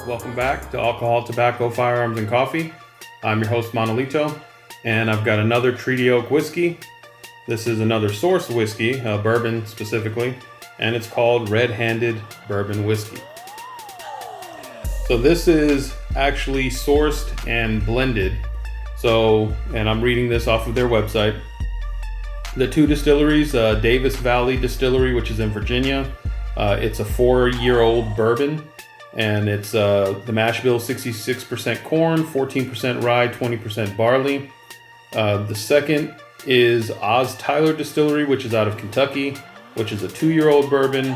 Welcome back to Alcohol, Tobacco, Firearms, and Coffee. I'm your host, Monolito, and I've got another Treaty Oak whiskey. This is another sourced whiskey, bourbon specifically, and it's called Red-Handed Bourbon Whiskey. So this is actually sourced and blended. And I'm reading this off of their website. The two distilleries, Davis Valley Distillery, which is in Virginia. It's a 4-year-old bourbon. And it's the mash bill 66% corn, 14% rye, 20% barley. The second is Oz Tyler Distillery, which is out of Kentucky, which is a 2-year-old bourbon,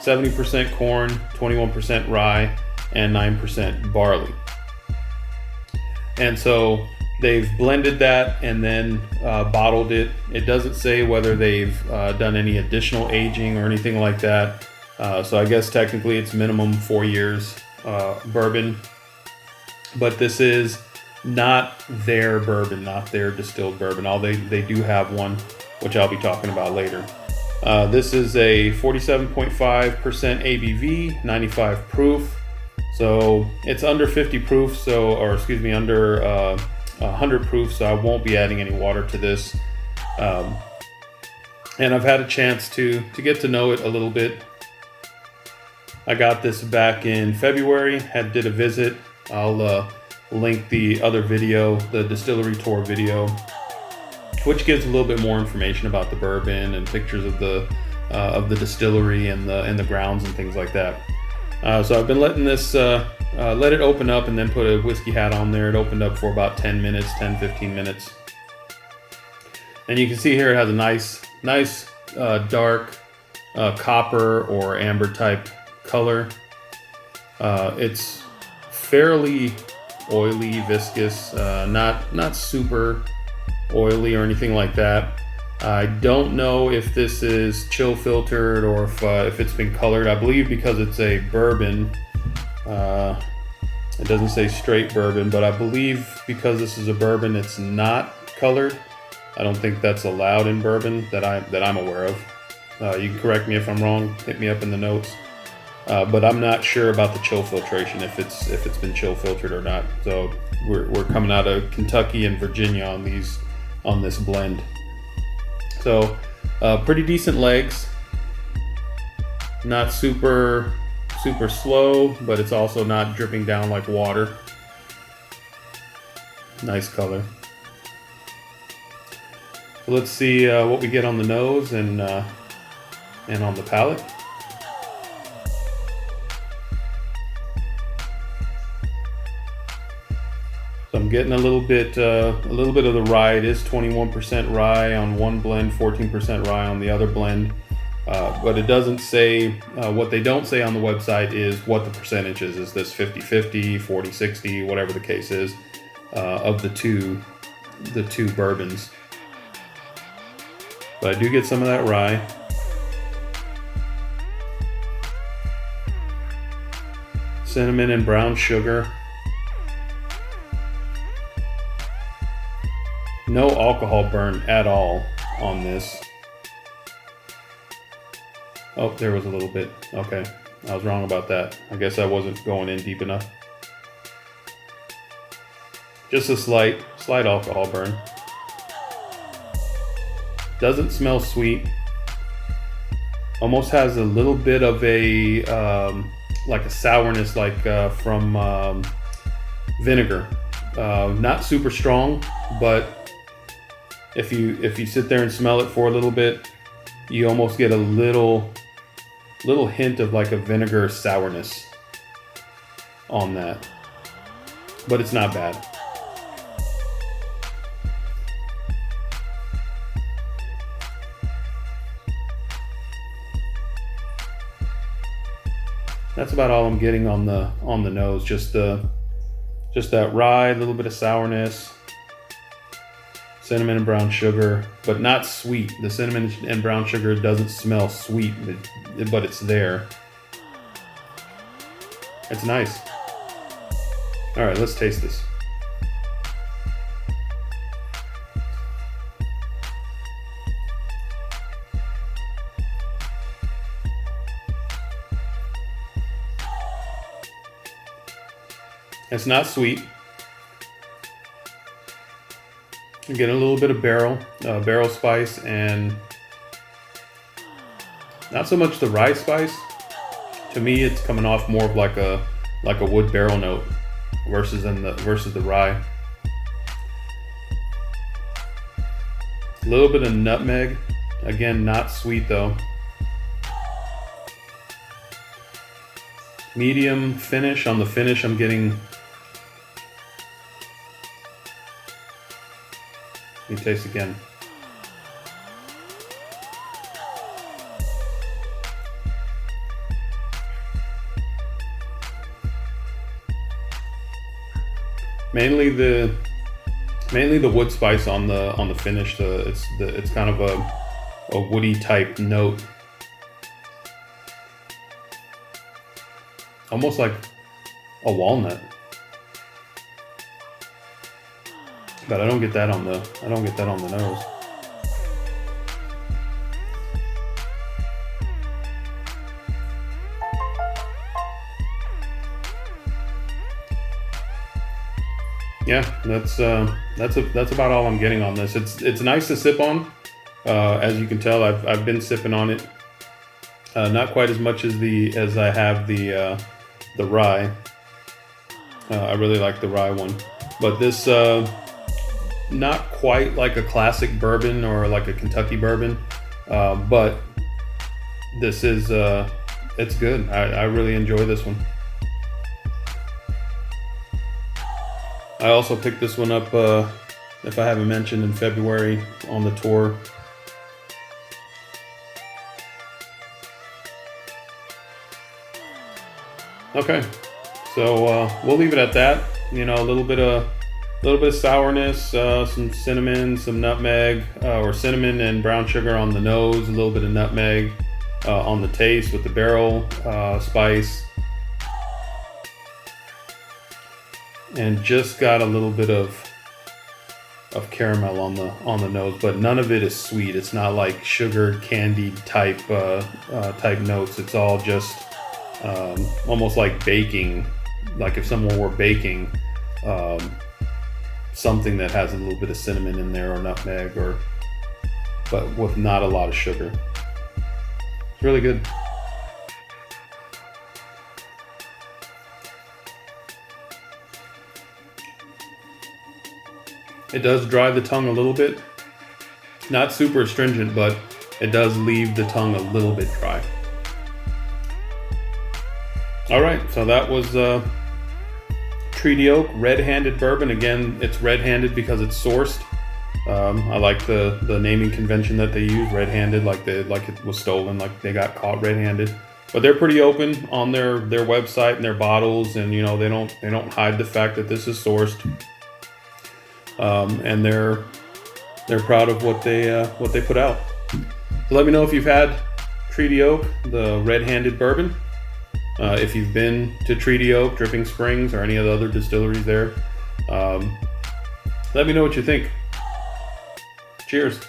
70% corn, 21% rye, and 9% barley. And so they've blended that and then bottled it. It doesn't say whether they've done any additional aging or anything like that. So I guess technically it's minimum 4 years bourbon, but this is not their bourbon, not their distilled bourbon. They do have one, which I'll be talking about later. This is a 47.5% ABV, 95 proof. So it's under 50 proof, under 100 proof. So I won't be adding any water to this. And I've had a chance to get to know it a little bit. I got this back in February, did a visit. I'll link the other video, the distillery tour video, which gives a little bit more information about the bourbon and pictures of the distillery and the grounds and things like that. So I've been letting this let it open up and then put a whiskey hat on there. It opened up for about 10 minutes, 10-15 minutes. And you can see here it has a nice dark copper or amber type color. It's fairly oily, viscous, not super oily or anything like that. I don't know if this is chill filtered or if it's been colored. I believe because it's a bourbon, it doesn't say straight bourbon, but I believe because this is a bourbon, it's not colored. I don't think that's allowed in bourbon that I'm aware of. You can correct me if I'm wrong. Hit me up in the notes. But I'm not sure about the chill filtration, if it's been chill filtered or not. So we're coming out of Kentucky and Virginia on this blend. So pretty decent legs. Not super slow, but it's also not dripping down like water. Nice color. So let's see what we get on the nose and on the palate. I'm getting a little bit of the rye. It is 21% rye on one blend, 14% rye on the other blend. But it doesn't say, what they don't say on the website is what the percentage is. Is this 50-50, 40-60, whatever the case is, of the two bourbons. But I do get some of that rye. Cinnamon and brown sugar. No alcohol burn at all on this. Oh, there was a little bit. Okay, I was wrong about that. I guess I wasn't going in deep enough. Just a slight alcohol burn. Doesn't smell sweet. Almost has a little bit of a like a sourness, like from vinegar. Not super strong, but if you sit there and smell it for a little bit, you almost get a little hint of like a vinegar sourness on that, but it's not bad. That's about all I'm getting on the nose. Just that rye, a little bit of sourness, cinnamon and brown sugar, but not sweet. The cinnamon and brown sugar doesn't smell sweet, but it's there. It's nice. All right, let's taste this. It's not sweet. You get a little bit of barrel spice, and not so much the rye spice. To me, it's coming off more of like a wood barrel note versus the rye. A little bit of nutmeg. Again, not sweet though. Medium finish. On the finish, I'm getting. Let me taste again. Mainly the wood spice on the finish. It's kind of a woody type note, almost like a walnut. But I don't get that on the nose. Yeah, that's about all I'm getting on this. It's nice to sip on. As you can tell, I've been sipping on it. Not quite as much as I have the rye. I really like the rye one, but this not quite like a classic bourbon or like a Kentucky bourbon, but this is it's good. I really enjoy this one. I also picked this one up, if I haven't mentioned, in February on the tour. Okay, so we'll leave it at that. You know, a little bit of sourness, some cinnamon, some nutmeg, or cinnamon and brown sugar on the nose, a little bit of nutmeg on the taste with the barrel spice. And just got a little bit of caramel on the nose, but none of it is sweet. It's not like sugar candy type notes. It's all just almost like baking, like if someone were baking something that has a little bit of cinnamon in there or nutmeg, but with not a lot of sugar. It's really good. It does dry the tongue a little bit. Not super astringent, but it does leave the tongue a little bit dry. All right, so that was Treaty Oak Red-Handed Bourbon. Again, it's red-handed because it's sourced. I like the naming convention that they use, red-handed, like it was stolen, like they got caught red-handed. But they're pretty open on their website and their bottles, and you know they don't hide the fact that this is sourced. And they're proud of what they put out. So let me know if you've had Treaty Oak, the red-handed bourbon. If you've been to Treaty Oak, Dripping Springs, or any of the other distilleries there, let me know what you think. Cheers.